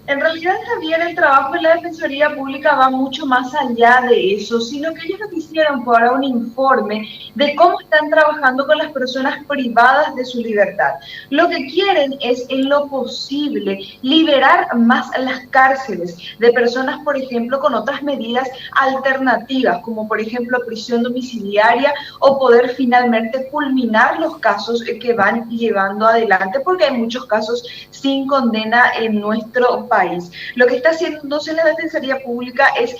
En realidad, Javier, el trabajo de la Defensoría Pública va mucho más allá de eso, sino que ellos lo que hicieron fue ahora un informe de cómo están trabajando con las personas privadas de su libertad. Lo que quieren es, en lo posible, liberar más las cárceles de personas, por ejemplo, con otras medidas alternativas, como por ejemplo prisión domiciliaria o poder finalmente culminar los casos que van llevando adelante, porque hay muchos casos sin condena en nuestro país. Lo que está haciendo entonces la Defensoría Pública es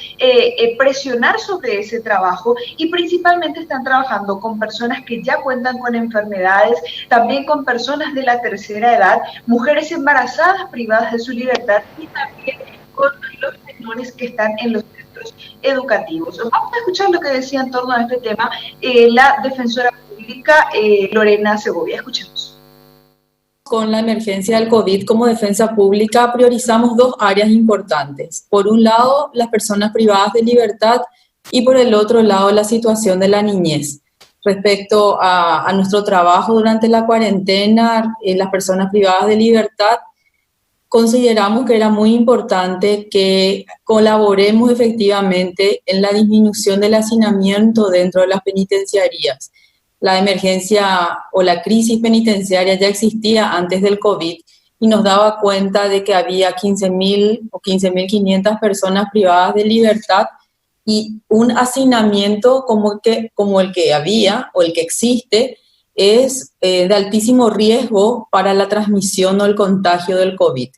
presionar sobre ese trabajo y principalmente están trabajando con personas que ya cuentan con enfermedades, también con personas de la tercera edad, mujeres embarazadas privadas de su libertad y también con los menores que están en los centros educativos. Vamos a escuchar lo que decía en torno a este tema la defensora pública Lorena Segovia. Escuchemos. Con la emergencia del COVID como defensa pública priorizamos dos áreas importantes. Por un lado, las personas privadas de libertad y por el otro lado, la situación de la niñez. Respecto a nuestro trabajo durante la cuarentena, las personas privadas de libertad, consideramos que era muy importante que colaboremos efectivamente en la disminución del hacinamiento dentro de las penitenciarías. La emergencia o la crisis penitenciaria ya existía antes del COVID y nos daba cuenta de que había 15.000 o 15.500 personas privadas de libertad y un hacinamiento como el que había o el que existe es de altísimo riesgo para la transmisión o el contagio del COVID.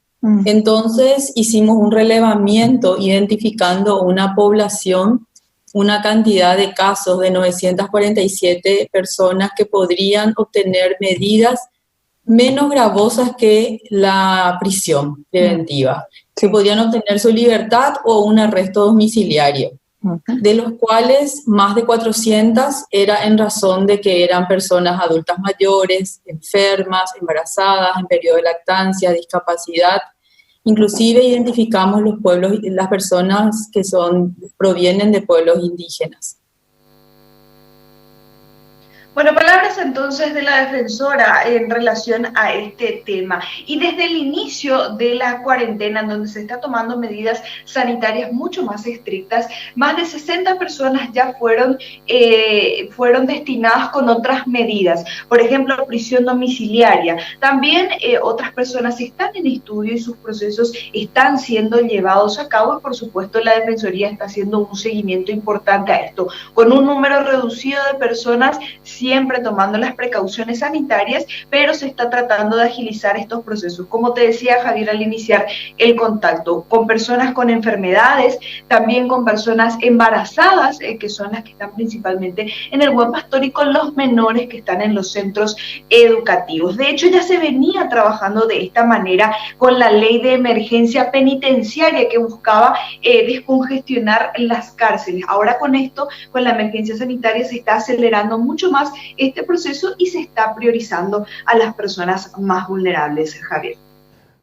Entonces hicimos un relevamiento identificando una población, una cantidad de casos de 947 personas que podrían obtener medidas menos gravosas que la prisión preventiva, que podrían obtener su libertad o un arresto domiciliario, de los cuales más de 400 era en razón de que eran personas adultas mayores, enfermas, embarazadas, en periodo de lactancia, discapacidad. Inclusive identificamos los pueblos, las personas que provienen de pueblos indígenas. Bueno, palabras entonces de la defensora en relación a este tema. Y desde el inicio de la cuarentena, en donde se está tomando medidas sanitarias mucho más estrictas, más de 60 personas ya fueron destinadas con otras medidas. Por ejemplo, prisión domiciliaria. También otras personas están en estudio y sus procesos están siendo llevados a cabo. Y por supuesto, la Defensoría está haciendo un seguimiento importante a esto. Con un número reducido de personas, siempre tomando las precauciones sanitarias, pero se está tratando de agilizar estos procesos. Como te decía Javier al iniciar el contacto, con personas con enfermedades, también con personas embarazadas, que son las que están principalmente en el Buen Pastor, y con los menores que están en los centros educativos. De hecho, ya se venía trabajando de esta manera con la ley de emergencia penitenciaria que buscaba descongestionar las cárceles. Ahora con esto, con la emergencia sanitaria, se está acelerando mucho más este proceso y se está priorizando a las personas más vulnerables, Javier.